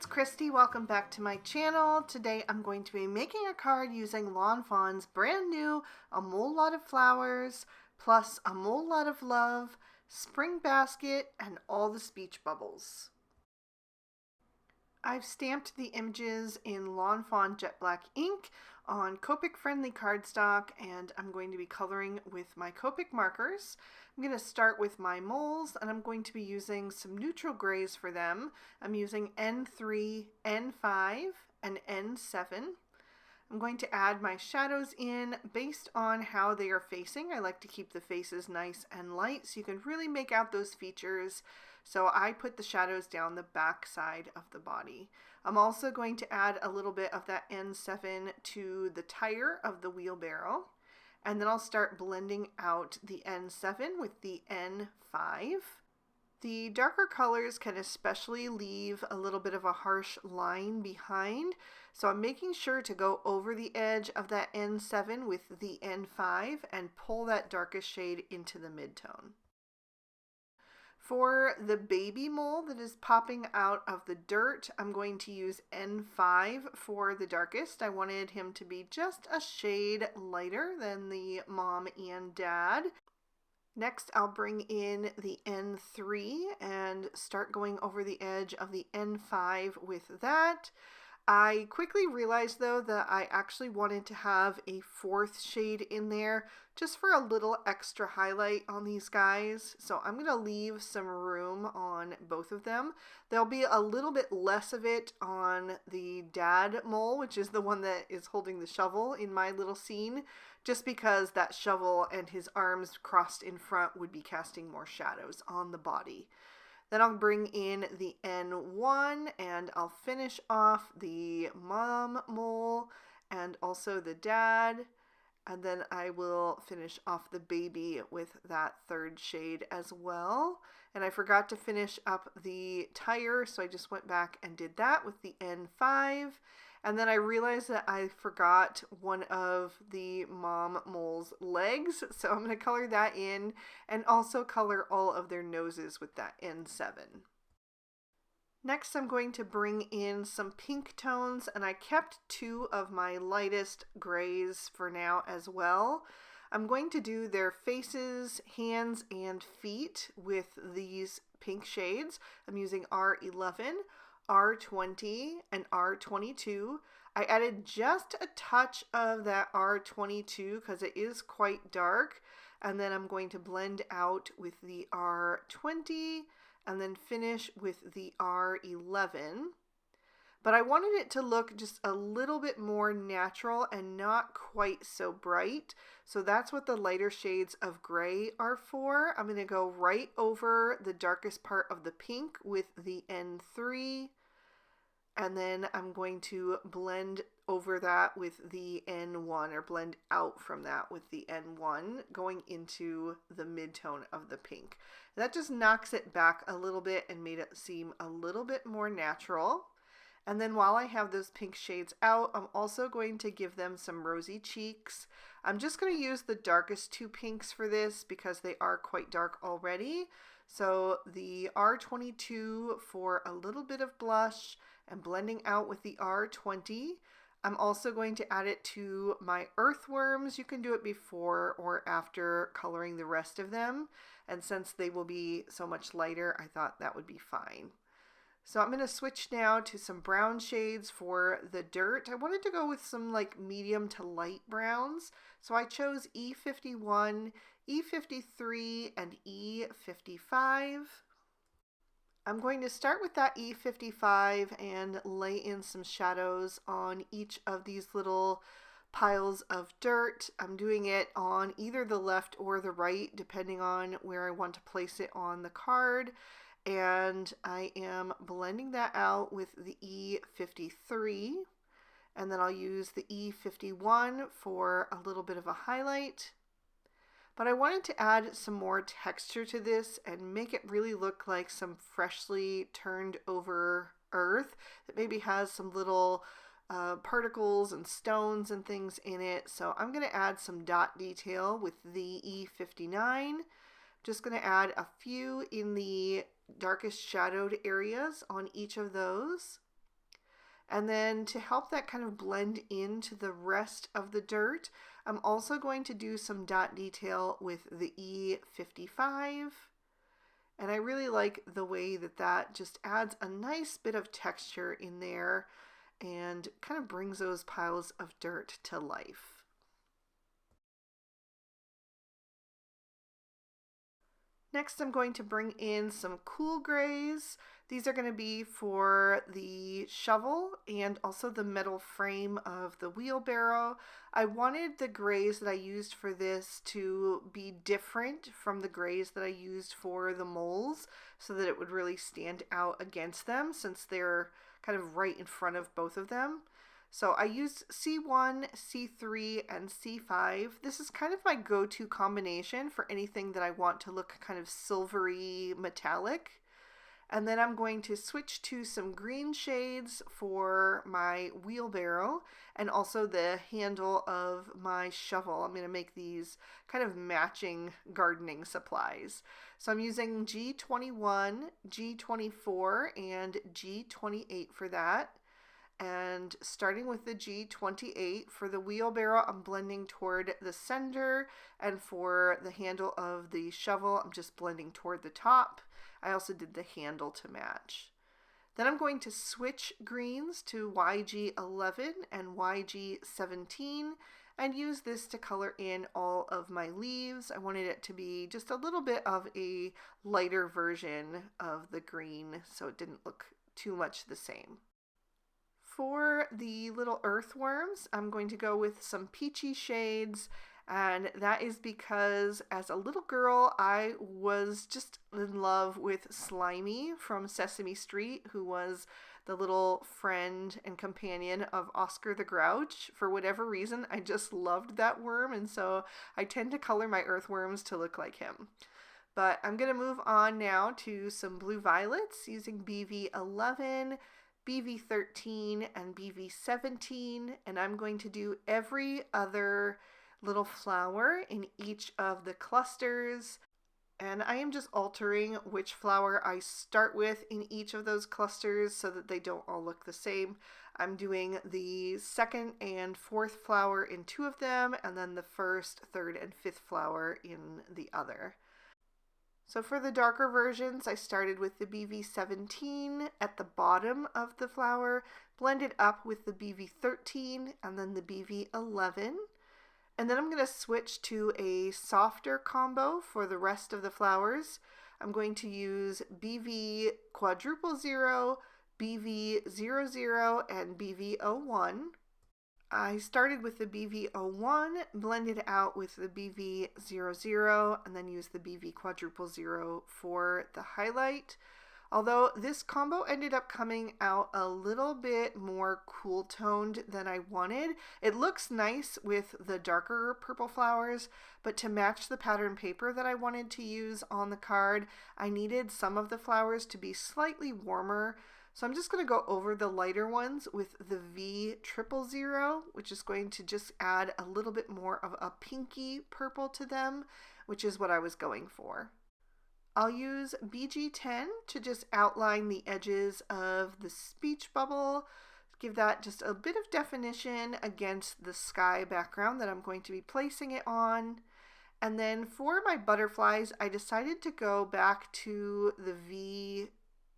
it's Christy. Welcome back to my channel. Today I'm going to be making a card using Lawn Fawn's brand new A Mole Lot of Flowers plus A Mole Lot of Love, Spring Basket, and all the speech bubbles. I've stamped the images in Lawn Fawn Jet Black ink on Copic friendly cardstock, and I'm going to be coloring with my Copic markers. I'm going to start with my moles, and I'm going to be using some neutral grays for them. I'm using N3, N5, and N7. I'm going to add my shadows in based on how they are facing. I like to keep the faces nice and light so you can really make out those features. So I put the shadows down the back side of the body. I'm also going to add a little bit of that N7 to the tire of the wheelbarrow. And then I'll start blending out the N7 with the N5. The darker colors can especially leave a little bit of a harsh line behind. So I'm making sure to go over the edge of that N7 with the N5 and pull that darkest shade into the midtone. For the baby mole that is popping out of the dirt, I'm going to use N5 for the darkest. I wanted him to be just a shade lighter than the mom and dad. Next, I'll bring in the N3 and start going over the edge of the N5 with that. I quickly realized though that I actually wanted to have a fourth shade in there just for a little extra highlight on these guys. So I'm going to leave some room on both of them. There'll be a little bit less of it on the dad mole, which is the one that is holding the shovel in my little scene, just because that shovel and his arms crossed in front would be casting more shadows on the body. Then I'll bring in the N1 and I'll finish off the mom mole and also the dad. And then I will finish off the baby with that third shade as well. And I forgot to finish up the tire, so I just went back and did that with the N5. And then I realized that I forgot one of the mom mole's legs, so I'm going to color that in and also color all of their noses with that N7. Next, I'm going to bring in some pink tones, and I kept two of my lightest grays for now as well. I'm going to do their faces, hands, and feet with these pink shades. I'm using R11, R20, and R22. I added just a touch of that R22 because it is quite dark, and then I'm going to blend out with the R20 and then finish with the R11. But I wanted it to look just a little bit more natural and not quite so bright. So that's what the lighter shades of gray are for. I'm going to go right over the darkest part of the pink with the N3. And then I'm going to blend over that with the N1, or blend out from that with the N1, going into the midtone of the pink. That just knocks it back a little bit and made it seem a little bit more natural. And then while I have those pink shades out, I'm also going to give them some rosy cheeks. I'm just going to use the darkest two pinks for this because they are quite dark already. So the R22 for a little bit of blush and blending out with the R20. I'm also going to add it to my earthworms. You can do it before or after coloring the rest of them. And since they will be so much lighter, I thought that would be fine. So I'm going to switch now to some brown shades for the dirt. I wanted to go with some like medium to light browns. So I chose E51, E53, and E55. I'm going to start with that E55 and lay in some shadows on each of these little piles of dirt. I'm doing it on either the left or the right, depending on where I want to place it on the card. And I am blending that out with the E53. And then I'll use the E51 for a little bit of a highlight. But I wanted to add some more texture to this and make it really look like some freshly turned over earth that maybe has some little particles and stones and things in it. So I'm going to add some dot detail with the E59. Just going to add a few in the darkest shadowed areas on each of those. And then to help that kind of blend into the rest of the dirt, I'm also going to do some dot detail with the E55. And I really like the way that that just adds a nice bit of texture in there and kind of brings those piles of dirt to life. Next, I'm going to bring in some cool grays. These are going to be for the shovel and also the metal frame of the wheelbarrow. I wanted the grays that I used for this to be different from the grays that I used for the moles so that it would really stand out against them since they're kind of right in front of both of them. So I used C1, C3, and C5. This is kind of my go-to combination for anything that I want to look kind of silvery metallic. And then I'm going to switch to some green shades for my wheelbarrow and also the handle of my shovel. I'm going to make these kind of matching gardening supplies. So I'm using G21, G24, and G28 for that. And starting with the G28, for the wheelbarrow, I'm blending toward the center, and for the handle of the shovel, I'm just blending toward the top. I also did the handle to match. Then I'm going to switch greens to YG11 and YG17 and use this to color in all of my leaves. I wanted it to be just a little bit of a lighter version of the green so it didn't look too much the same. For the little earthworms, I'm going to go with some peachy shades, and that is because as a little girl, I was just in love with Slimy from Sesame Street, who was the little friend and companion of Oscar the Grouch. For whatever reason, I just loved that worm, and so I tend to color my earthworms to look like him. But I'm going to move on now to some blue violets using BV11, BV13 and BV17, and I'm going to do every other little flower in each of the clusters, and I am just altering which flower I start with in each of those clusters so that they don't all look the same. I'm doing the second and fourth flower in two of them, and then the first, third, and fifth flower in the other. So for the darker versions, I started with the BV17 at the bottom of the flower, blended up with the BV13 and then the BV11. And then I'm going to switch to a softer combo for the rest of the flowers. I'm going to use BV quadruple 0, BV00, and BV01. I started with the BV01, blended out with the BV00, and then used the BV quadruple 0 for the highlight. Although this combo ended up coming out a little bit more cool toned than I wanted. It looks nice with the darker purple flowers, but to match the pattern paper that I wanted to use on the card, I needed some of the flowers to be slightly warmer. So I'm just going to go over the lighter ones with the V000, which is going to just add a little bit more of a pinky purple to them, which is what I was going for. I'll use BG10 to just outline the edges of the speech bubble, give that just a bit of definition against the sky background that I'm going to be placing it on. And then for my butterflies, I decided to go back to the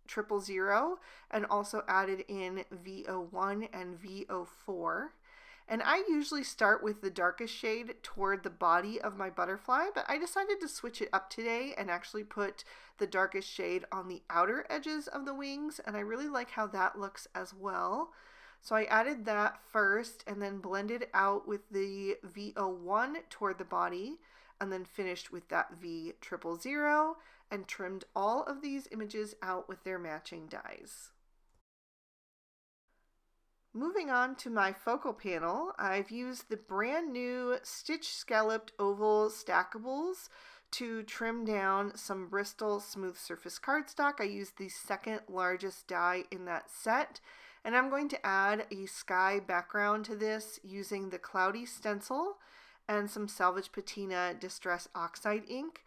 V000 and also added in V01 and V04. And I usually start with the darkest shade toward the body of my butterfly, but I decided to switch it up today and actually put the darkest shade on the outer edges of the wings, and I really like how that looks as well. So I added that first and then blended out with the V01 toward the body, and then finished with that V000 and trimmed all of these images out with their matching dies. Moving on to my focal panel, I've used the brand new Stitch Scalloped Oval Stackables to trim down some Bristol Smooth Surface cardstock. I used the second largest die in that set, and I'm going to add a sky background to this using the Cloudy Stencil and some Salvage Patina Distress Oxide ink.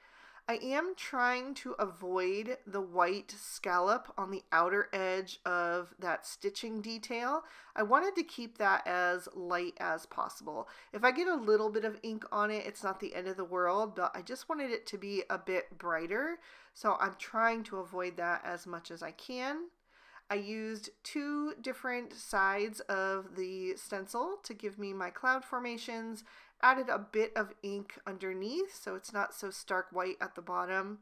I am trying to avoid the white scallop on the outer edge of that stitching detail. I wanted to keep that as light as possible. If I get a little bit of ink on it, it's not the end of the world, but I just wanted it to be a bit brighter. So I'm trying to avoid that as much as I can. I used 2 different sides of the stencil to give me my cloud formations, added a bit of ink underneath so it's not so stark white at the bottom,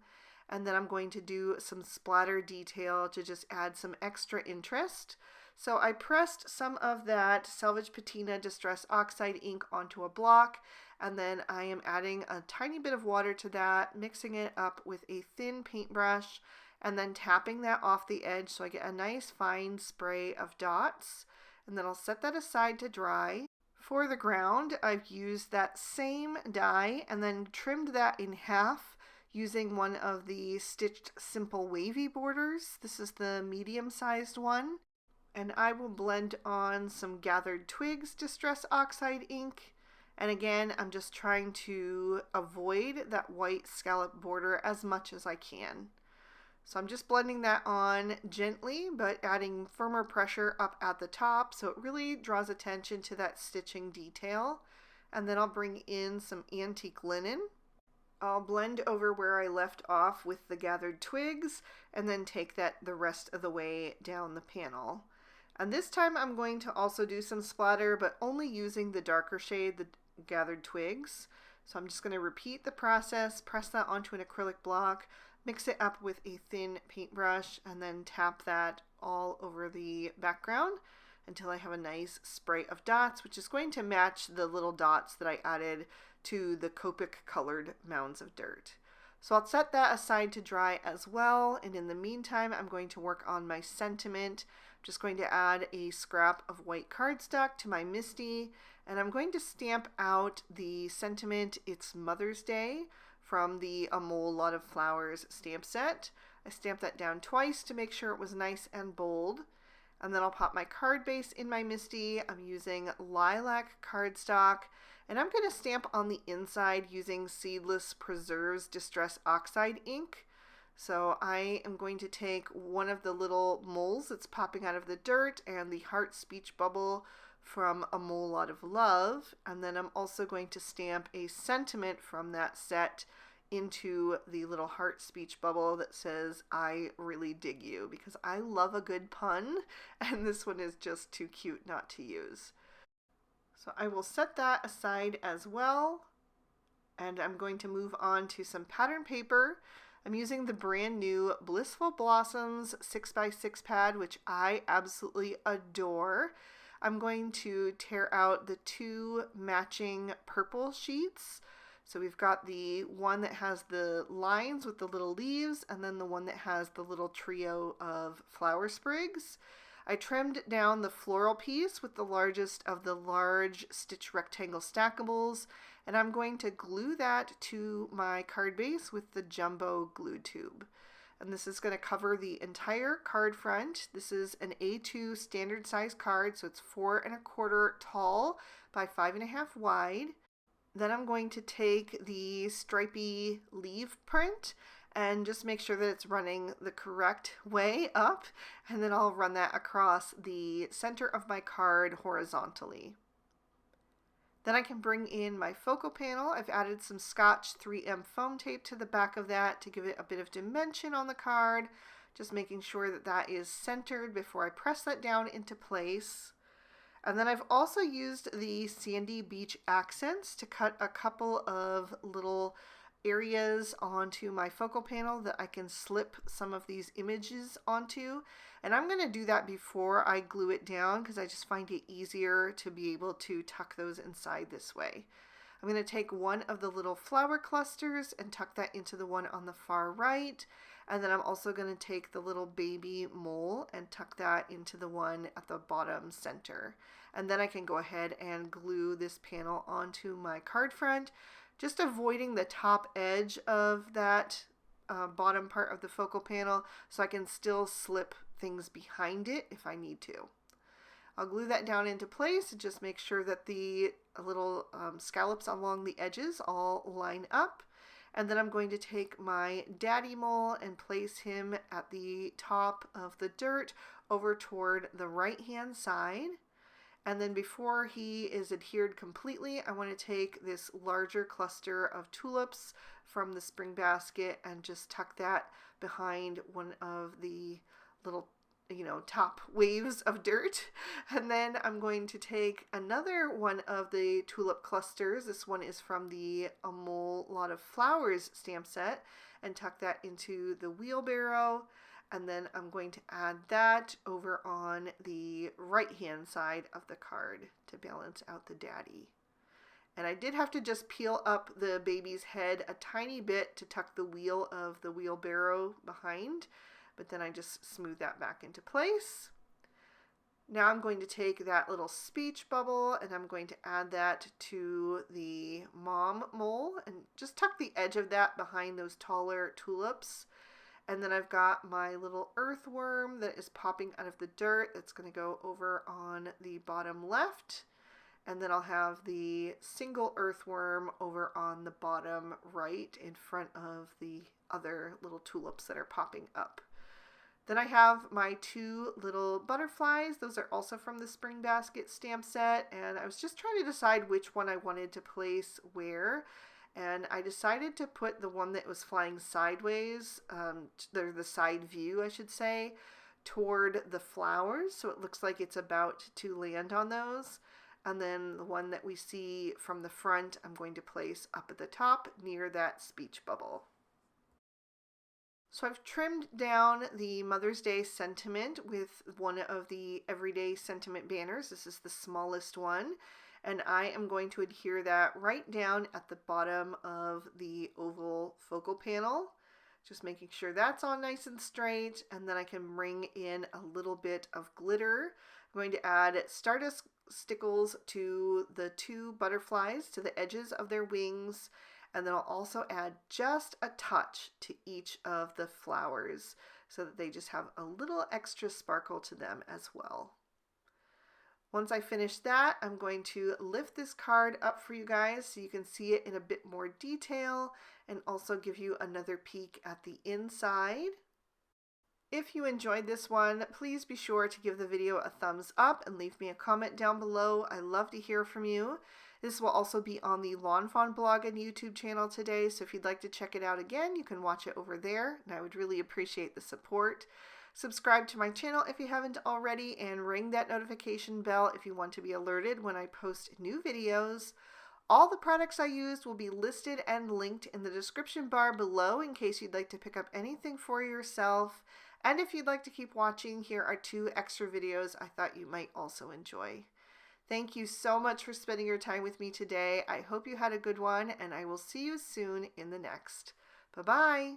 and then I'm going to do some splatter detail to just add some extra interest. So I pressed some of that Salvage Patina Distress Oxide ink onto a block, and then I am adding a tiny bit of water to that, mixing it up with a thin paintbrush, and then tapping that off the edge so I get a nice fine spray of dots. And then I'll set that aside to dry. For the ground, I've used that same die and then trimmed that in half using one of the Stitched Simple Wavy borders. This is the medium-sized one. And I will blend on some Gathered Twigs Distress Oxide ink. And again, I'm just trying to avoid that white scallop border as much as I can. So I'm just blending that on gently, but adding firmer pressure up at the top so it really draws attention to that stitching detail. And then I'll bring in some antique linen. I'll blend over where I left off with the Gathered Twigs and then take that the rest of the way down the panel. And this time I'm going to also do some splatter, but only using the darker shade, the Gathered Twigs. So I'm just going to repeat the process, press that onto an acrylic block, mix it up with a thin paintbrush, and then tap that all over the background until I have a nice spray of dots, which is going to match the little dots that I added to the Copic colored mounds of dirt. So I'll set that aside to dry as well, and in the meantime I'm going to work on my sentiment. I'm just going to add a scrap of white cardstock to my Misty, and I'm going to stamp out the sentiment "It's Mother's Day" from the A Mole Lot of Flowers stamp set. I stamped that down twice to make sure it was nice and bold. And then I'll pop my card base in my Misty. I'm using lilac cardstock, and I'm going to stamp on the inside using Seedless Preserves Distress Oxide ink. So I am going to take one of the little moles that's popping out of the dirt and the heart speech bubble from A Mole Lot of Love, and then I'm also going to stamp a sentiment from that set into the little heart speech bubble that says "I really dig you," because I love a good pun and this one is just too cute not to use. So I will set that aside as well, and I'm going to move on to some pattern paper. I'm using the brand new Blissful Blossoms 6x6 pad, which I absolutely adore. I'm going to tear out the 2 matching purple sheets. So we've got the one that has the lines with the little leaves, and then the one that has the little trio of flower sprigs. I trimmed down the floral piece with the largest of the large stitch rectangle stackables, and I'm going to glue that to my card base with the jumbo glue tube. And this is going to cover the entire card front. This is an A2 standard size card, so it's 4 1/4 tall by 5 1/2 wide. Then I'm going to take the stripy leaf print and just make sure that it's running the correct way up, and then I'll run that across the center of my card horizontally. Then I can bring in my focal panel. I've added some Scotch 3M foam tape to the back of that to give it a bit of dimension on the card, just making sure that that is centered before I press that down into place. And then I've also used the Sandy Beach accents to cut a couple of little areas onto my focal panel that I can slip some of these images onto. And I'm going to do that before I glue it down because I just find it easier to be able to tuck those inside this way. I'm going to take one of the little flower clusters and tuck that into the one on the far right. And then I'm also going to take the little baby mole and tuck that into the one at the bottom center. And then I can go ahead and glue this panel onto my card front, just avoiding the top edge of that bottom part of the focal panel so I can still slip things behind it if I need to. I'll glue that down into place and just make sure that the little scallops along the edges all line up. And then I'm going to take my daddy mole and place him at the top of the dirt over toward the right hand side. And then before he is adhered completely, I want to take this larger cluster of tulips from the spring basket and just tuck that behind one of the little, top waves of dirt. And then I'm going to take another one of the tulip clusters. This one is from the A Mole Lot of Flowers stamp set, and tuck that into the wheelbarrow. And then I'm going to add that over on the right hand side of the card to balance out the daddy. And I did have to just peel up the baby's head a tiny bit to tuck the wheel of the wheelbarrow behind, but then I just smooth that back into place. Now I'm going to take that little speech bubble and I'm going to add that to the mom mole and just tuck the edge of that behind those taller tulips. And then I've got my little earthworm that is popping out of the dirt. That's going to go over on the bottom left. And then I'll have the single earthworm over on the bottom right in front of the other little tulips that are popping up. Then I have my two little butterflies. Those are also from the spring basket stamp set. And I was just trying to decide which one I wanted to place where. And I decided to put the one that was flying sideways, the side view, I should say, toward the flowers. So it looks like it's about to land on those. And then the one that we see from the front, I'm going to place up at the top near that speech bubble. So I've trimmed down the Mother's Day sentiment with one of the Everyday Sentiment banners. This is the smallest one. And I am going to adhere that right down at the bottom of the oval focal panel, just making sure that's all nice and straight. And then I can bring in a little bit of glitter. I'm going to add Stardust stickles to the two butterflies, to the edges of their wings. And then I'll also add just a touch to each of the flowers so that they just have a little extra sparkle to them as well. Once I finish that, I'm going to lift this card up for you guys so you can see it in a bit more detail and also give you another peek at the inside. If you enjoyed this one, please be sure to give the video a thumbs up and leave me a comment down below. I love to hear from you. This will also be on the Lawn Fawn blog and YouTube channel today, so if you'd like to check it out again, you can watch it over there, and I would really appreciate the support. Subscribe to my channel if you haven't already, and ring that notification bell if you want to be alerted when I post new videos. All the products I used will be listed and linked in the description bar below in case you'd like to pick up anything for yourself. And if you'd like to keep watching, here are 2 extra videos I thought you might also enjoy. Thank you so much for spending your time with me today. I hope you had a good one, and I will see you soon in the next. Bye-bye.